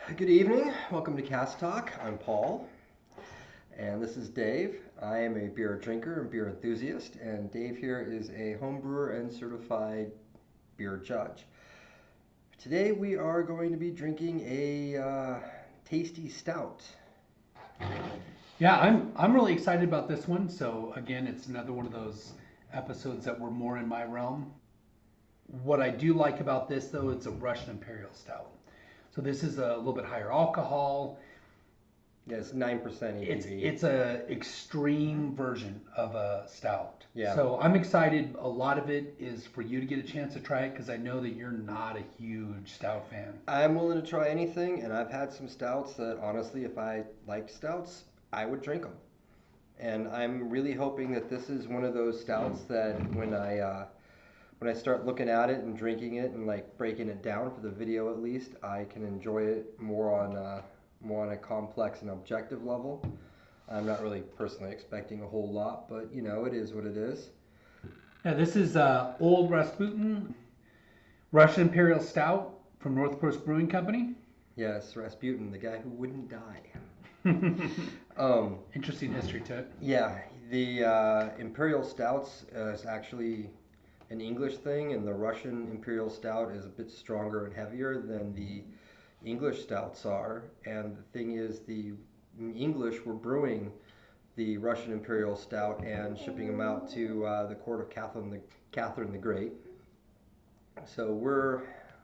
Good evening. Welcome to Cask Talk. I'm Paul, and this is Dave. I am a beer drinker and beer enthusiast, and Dave here is a home brewer and certified beer judge. Today we are going to be drinking a tasty stout. Yeah, I'm really excited about this one. So again, it's another one of those episodes that were more in my realm. What I do like about this though, it's a Russian Imperial Stout. So this is a little bit higher alcohol. Yeah, it's 9% ABV. It's a extreme version of a stout. Yeah. So I'm excited. A lot of it is for you to get a chance to try it because I know that you're not a huge stout fan. I'm willing to try anything, and I've had some stouts that honestly, if I liked stouts, I would drink them. And I'm really hoping that this is one of those stouts that when I start looking at it and drinking it and like breaking it down for the video at least, I can enjoy it more on a complex and objective level. I'm not really personally expecting a whole lot, but you know, it is what it is. Yeah, this is Old Rasputin Russian Imperial Stout from North Coast Brewing Company. Yes, Rasputin, the guy who wouldn't die. Interesting history to it. Yeah, the Imperial Stouts is actually an English thing, and the Russian Imperial Stout is a bit stronger and heavier than the English stouts are. And the thing is, the English were brewing the Russian Imperial Stout and shipping them out to the court of Catherine the Great. So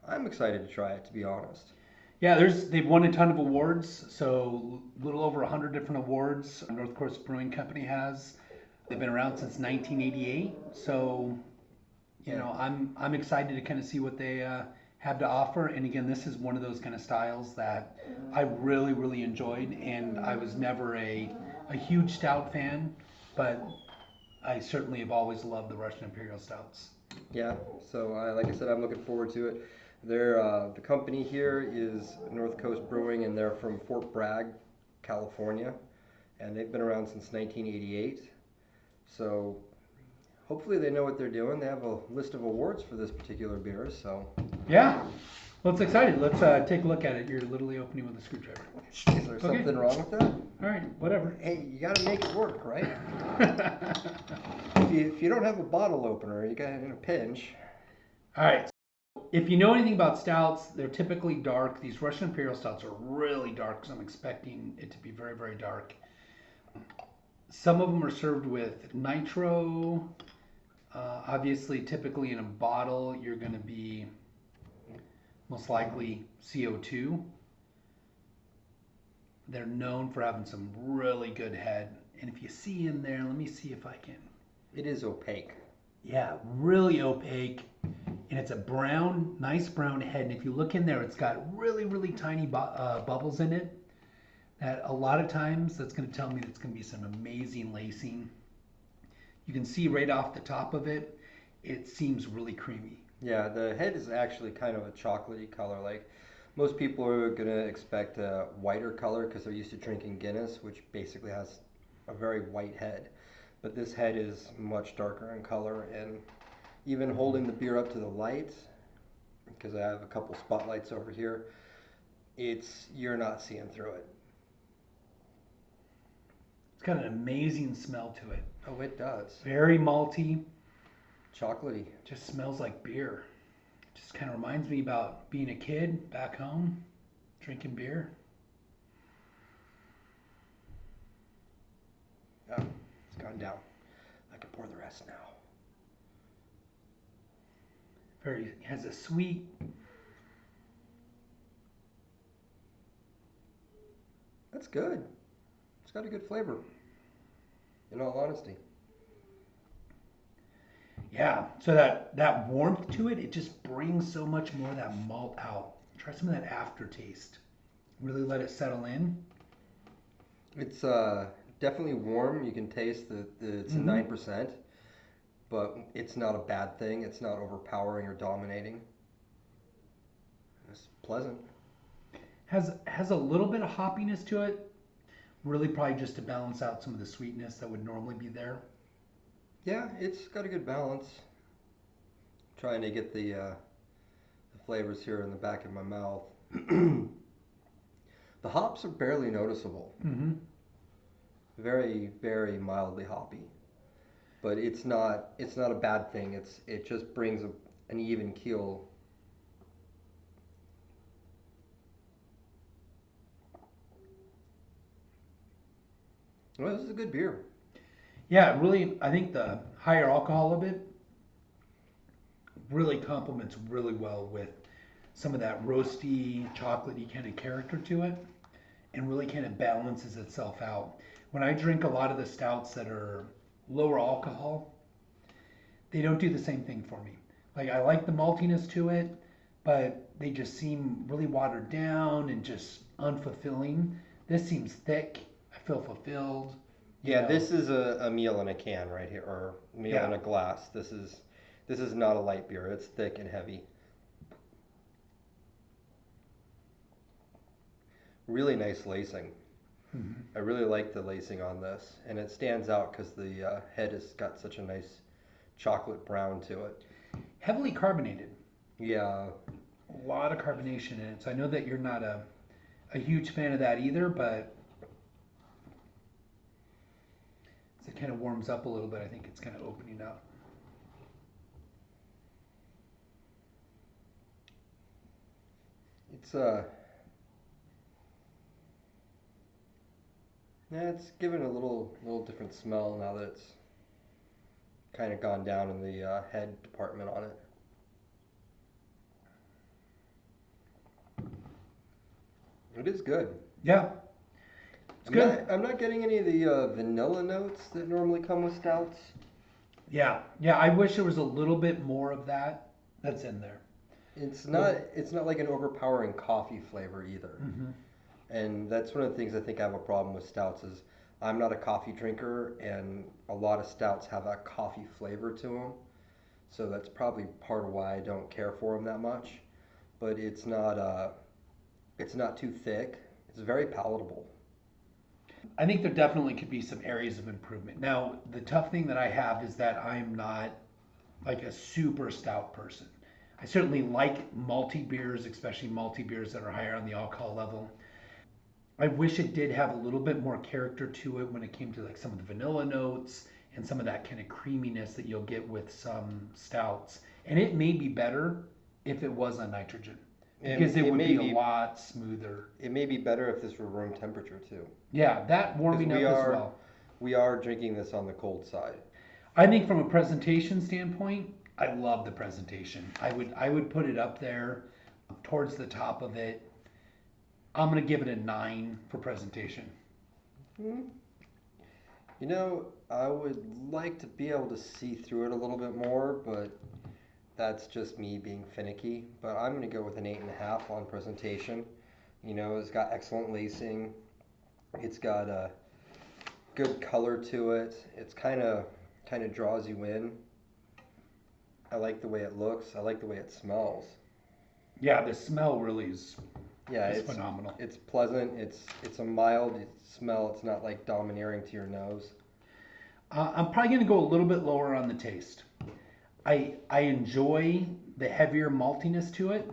I'm excited to try it, to be honest. Yeah, they've won a ton of awards. So a little over 100 different awards North Coast Brewing Company has. They've been around since 1988. So you know, I'm excited to kind of see what they have to offer. And again, this is one of those kind of styles that I really enjoyed. And I was never a huge stout fan, but I certainly have always loved the Russian Imperial Stouts. Yeah, so like I said, I'm looking forward to it. The company here is North Coast Brewing, and they're from Fort Bragg, California, and they've been around since 1988. So hopefully they know what they're doing. They have a list of awards for this particular beer, so. Yeah, well, it's excited. Let's take a look at it. You're literally opening with a screwdriver. Is there something wrong with that? All right, whatever. Hey, you got to make it work, right? If you don't have a bottle opener, you got it in a pinch. All right. If you know anything about stouts, they're typically dark. These Russian Imperial Stouts are really dark because I'm expecting it to be very dark. Some of them are served with nitro. Obviously, typically in a bottle, you're going to be most likely CO2. They're known for having some really good head. And if you see in there, let me see if I can. It is opaque. Yeah, really opaque. And it's a brown, nice brown head. And if you look in there, it's got really tiny bubbles in it. That a lot of times, that's going to tell me that's going to be some amazing lacing. You can see right off the top of it, it seems really creamy. Yeah, the head is actually kind of a chocolatey color. Like most people are going to expect a whiter color because they're used to drinking Guinness, which basically has a very white head. But this head is much darker in color, and even holding the beer up to the light, because I have a couple spotlights over here, you're not seeing through it. It's got an amazing smell to it. Oh, it does. Very malty. Chocolatey. Just smells like beer. Just kind of reminds me about being a kid back home, drinking beer. Oh, it's gone down. I can pour the rest now. Has a sweet. That's good. It's got a good flavor, in all honesty. Yeah, so that warmth to it, it just brings so much more of that malt out. Try some of that aftertaste. Really let it settle in. It's definitely warm. You can taste that it's a 9%, but it's not a bad thing. It's not overpowering or dominating. It's pleasant. Has a little bit of hoppiness to it. Really probably just to balance out some of the sweetness that would normally be there. Yeah, it's got a good balance. Trying to get the flavors here in the back of my mouth. The hops are barely noticeable. Mm-hmm. Very, very mildly hoppy. But it's not a bad thing. It just brings an even keel. Well, this is a good beer. Yeah, really, I think the higher alcohol of it really complements really well with some of that roasty, chocolatey kind of character to it, and really kind of balances itself out. When I drink a lot of the stouts that are lower alcohol, they don't do the same thing for me. Like I like the maltiness to it, but they just seem really watered down and just unfulfilling. This seems thick. I feel fulfilled. Yeah, this is a meal in a can right here, or meal in a glass. This is not a light beer. It's thick and heavy. Really nice lacing. Mm-hmm. I really like the lacing on this, and it stands out because the head has got such a nice chocolate brown to it. Heavily carbonated. Yeah, A lot of carbonation in it. So I know that you're not a huge fan of that either, but as it kind of warms up a little bit, I think it's kind of opening up. it's yeah, it's given a little different smell now that it's kind of gone down in the head department on it. It is good. Yeah, it's good. I'm not getting any of the vanilla notes that normally come with stouts. Yeah. I wish there was a little bit more of that that's in there. It's not like an overpowering coffee flavor either. Mm-hmm. And that's one of the things I think I have a problem with stouts is I'm not a coffee drinker, and a lot of stouts have a coffee flavor to them. So that's probably part of why I don't care for them that much. But it's not too thick. It's very palatable. I think there definitely could be some areas of improvement. Now, the tough thing that I have is that I'm not like a super stout person. I certainly like malty beers, especially malty beers that are higher on the alcohol level. I wish it did have a little bit more character to it when it came to like some of the vanilla notes and some of that kind of creaminess that you'll get with some stouts. And it may be better if it was on nitrogen because it would be a lot smoother. It may be better if this were room temperature too. Yeah, that warming up as well. We are drinking this on the cold side. I think from a presentation standpoint, I love the presentation. I would put it up there towards the top of it. I'm gonna give it a 9 for presentation. Hmm. You know, I would like to be able to see through it a little bit more, but that's just me being finicky. But I'm gonna go with an 8.5 on presentation. You know, it's got excellent lacing. It's got a good color to it. It's kind of draws you in. I like the way it looks. I like the way it smells. Yeah, the smell really is It's phenomenal. It's pleasant. It's a mild smell. It's not like domineering to your nose. I'm probably gonna go a little bit lower on the taste. I enjoy the heavier maltiness to it.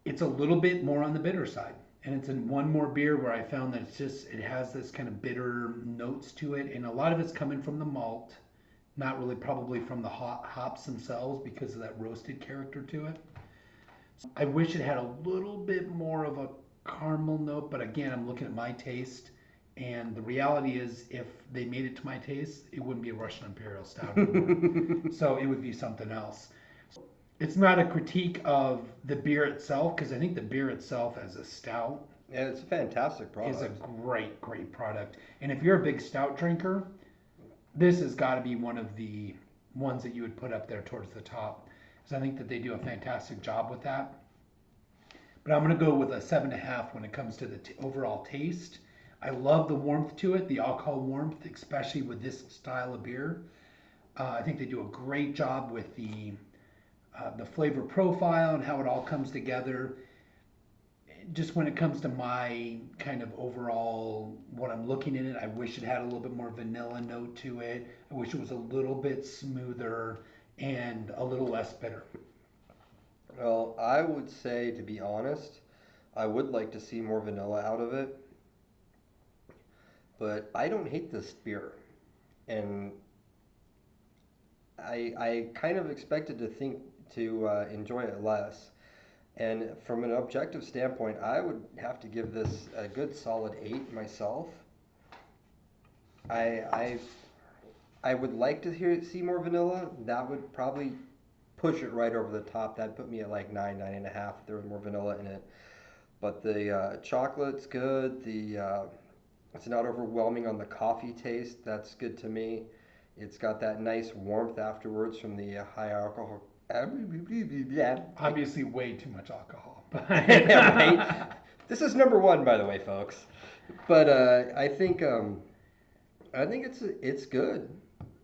It's a little bit more on the bitter side. And it's in one more beer where I found that it has this kind of bitter notes to it. And a lot of it's coming from the malt, not really probably from the hops themselves because of that roasted character to it. I wish it had a little bit more of a caramel note, but again, I'm looking at my taste. And the reality is, if they made it to my taste, it wouldn't be a Russian Imperial Stout anymore. So it would be something else. It's not a critique of the beer itself, because I think the beer itself as a stout Yeah, it's a fantastic product. is a great product. And if you're a big stout drinker, this has got to be one of the ones that you would put up there towards the top, because I think that they do a fantastic job with that. But I'm going to go with a 7.5 when it comes to the overall taste. I love the warmth to it, the alcohol warmth, especially with this style of beer. I think they do a great job with the flavor profile and how it all comes together. Just when it comes to my kind of overall, what I'm looking in it, I wish it had a little bit more vanilla note to it. I wish it was a little bit smoother and a little less bitter. Well, I would say, to be honest, I would like to see more vanilla out of it, but I don't hate this beer, and I kind of expected to enjoy it less. And from an objective standpoint, I would have to give this a good solid 8 myself. I I I would like to see more vanilla. That would probably push it right over the top. That'd put me at like 9, 9.5 if there was more vanilla in it. But the chocolate's good. The It's not overwhelming on the coffee taste. That's good to me. It's got that nice warmth afterwards from the high alcohol. Obviously, way too much alcohol. Right? This is number one, by the way, folks. But I think it's good.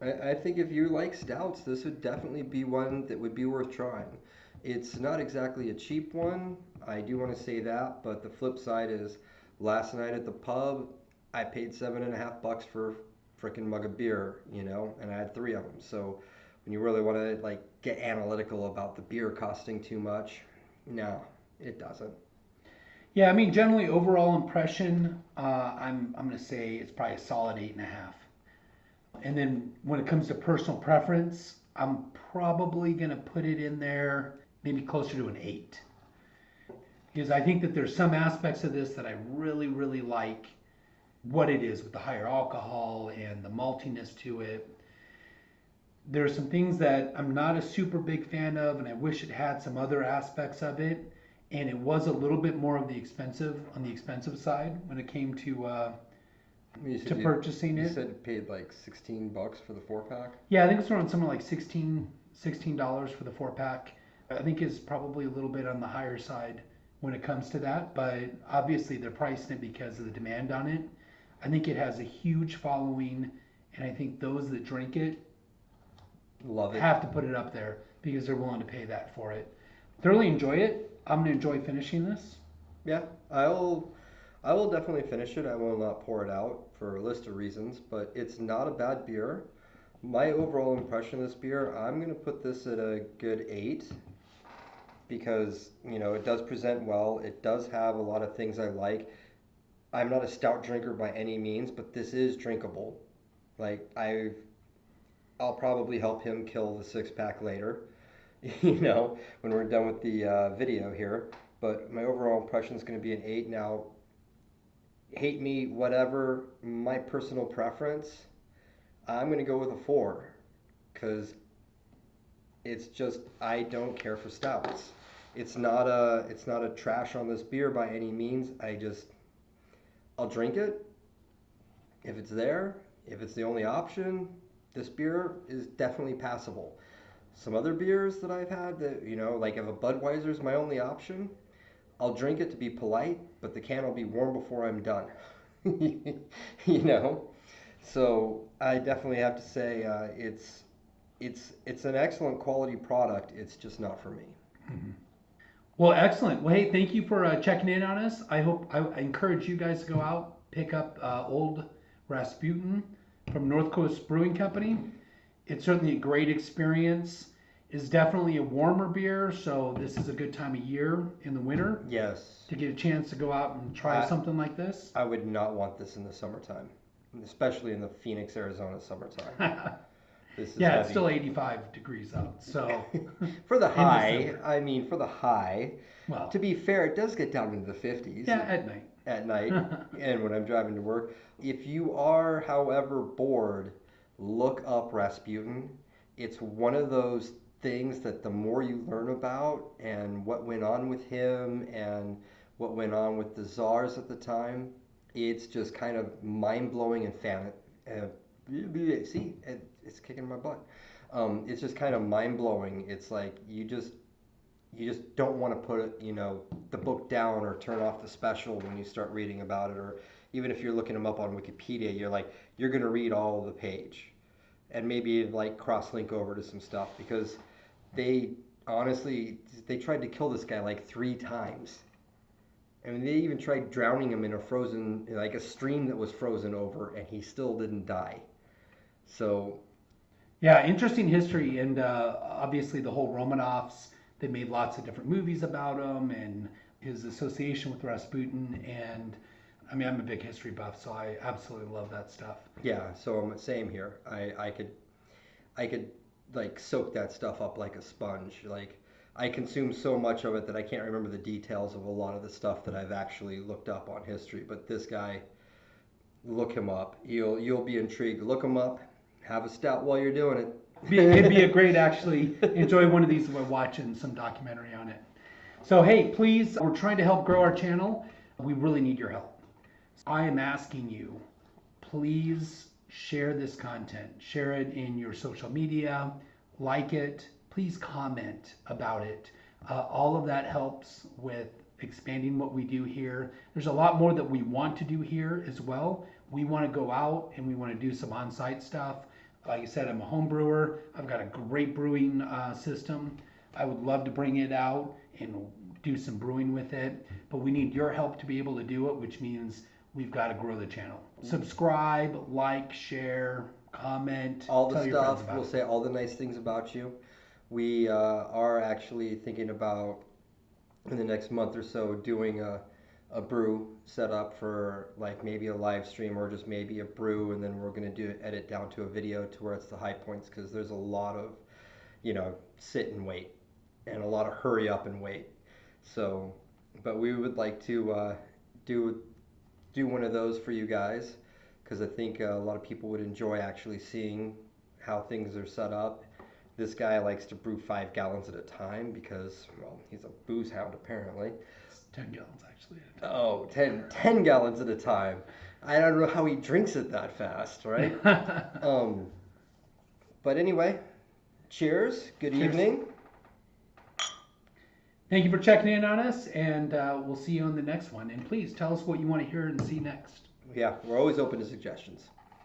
I think if you like stouts, this would definitely be one that would be worth trying. It's not exactly a cheap one. I do want to say that, but the flip side is, last night at the pub, I paid $7.50 for a freaking mug of beer, and I had 3 of them. So when you really want to like get analytical about the beer costing too much, no, it doesn't. Yeah, I mean, generally overall impression, I'm gonna say it's probably a solid 8.5. And then when it comes to personal preference, I'm probably gonna put it in there maybe closer to an 8. Because I think that there's some aspects of this that I really, really like what it is with the higher alcohol and the maltiness to it. There's some things that I'm not a super big fan of, and I wish it had some other aspects of it. And it was a little bit more of the expensive side when it came to purchasing You it. said you paid like $16 for the 4-pack. Yeah, I think it's around something like $16 for the 4-pack. I think is probably a little bit on the higher side when it comes to that, but obviously they're pricing it because of the demand on it. I think it has a huge following, and I think those that drink it Love it. have to put it up there because they're willing to pay that for it. Thoroughly enjoy it. I'm gonna enjoy finishing this. Yeah, I will definitely finish it. I will not pour it out for a list of reasons, but it's not a bad beer. My overall impression of this beer, I'm gonna put this at a good 8 because it does present well. It does have a lot of things I like. I'm not a stout drinker by any means, but this is drinkable. Like I'll probably help him kill the 6-pack later, when we're done with the video here. But my overall impression is going to be an 8. Now, hate me, whatever, my personal preference, I'm going to go with a 4 because it's just, I don't care for stouts. It's not a trash on this beer by any means. I'll drink it if it's there. If it's the only option, this beer is definitely passable. Some other beers that I've had that, like if a Budweiser is my only option, I'll drink it to be polite, but the can will be warm before I'm done. you know? So I definitely have to say it's an excellent quality product. It's just not for me. Mm-hmm. Well, excellent. Well, hey, thank you for checking in on us. I encourage you guys to go out, pick up Old Rasputin from North Coast Brewing Company. It's certainly a great experience. It's definitely a warmer beer, so this is a good time of year in the winter. Yes. To get a chance to go out and try something like this. I would not want this in the summertime, especially in the Phoenix, Arizona summertime. This is heavy. It's still 85 degrees out, so. For the high, well, to be fair, it does get down into the 50s. Yeah, at night. At night, and when I'm driving to work. If you are, however, bored, look up Rasputin. It's one of those things that the more you learn about and what went on with him and what went on with the czars at the time, it's just kind of mind-blowing and see, it's kicking my butt. It's just kind of mind-blowing. It's like you just don't want to put it, the book down or turn off the special when you start reading about it, or even if you're looking them up on Wikipedia, you're going to read all of the page and maybe like cross-link over to some stuff because they tried to kill this guy like 3 times. I mean, they even tried drowning him in a stream that was frozen over, and he still didn't die. So, yeah, interesting history, and obviously the whole Romanovs. They made lots of different movies about him, and his association with Rasputin, and I mean, I'm a big history buff, so I absolutely love that stuff. Yeah, so same here. I could like soak that stuff up like a sponge. Like I consume so much of it that I can't remember the details of a lot of the stuff that I've actually looked up on history. But this guy, look him up. You'll be intrigued. Look him up. Have a stout while you're doing it. It'd be a great, actually, enjoy one of these while watching some documentary on it. So, hey, please, we're trying to help grow our channel. We really need your help. I am asking you, please share this content. Share it in your social media, like it, please comment about it. All of that helps with expanding what we do here. There's a lot more that we want to do here as well. We want to go out and we want to do some on-site stuff. Like I said, I'm a home brewer. I've got a great brewing system. I would love to bring it out and do some brewing with it, but we need your help to be able to do it, which means we've got to grow the channel. Subscribe, like, share, comment, All the tell your friends stuff. about We'll it. say all the nice things about you. We are actually thinking about in the next month or so doing a brew set up for like maybe a live stream or just maybe a brew, and then we're going to edit down to a video to where it's the high points, because there's a lot of sit and wait and a lot of hurry up and wait. So but we would like to do one of those for you guys, because I think a lot of people would enjoy actually seeing how things are set up. This guy likes to brew 5 gallons at a time because, well, he's a booze hound apparently. 10 gallons actually. Oh, 10 gallons at a time. I don't know how he drinks it that fast, right? But anyway, cheers. Good Cheers. evening. Thank you for checking in on us, and we'll see you on the next one. And please tell us what you want to hear and see next. Yeah, we're always open to suggestions.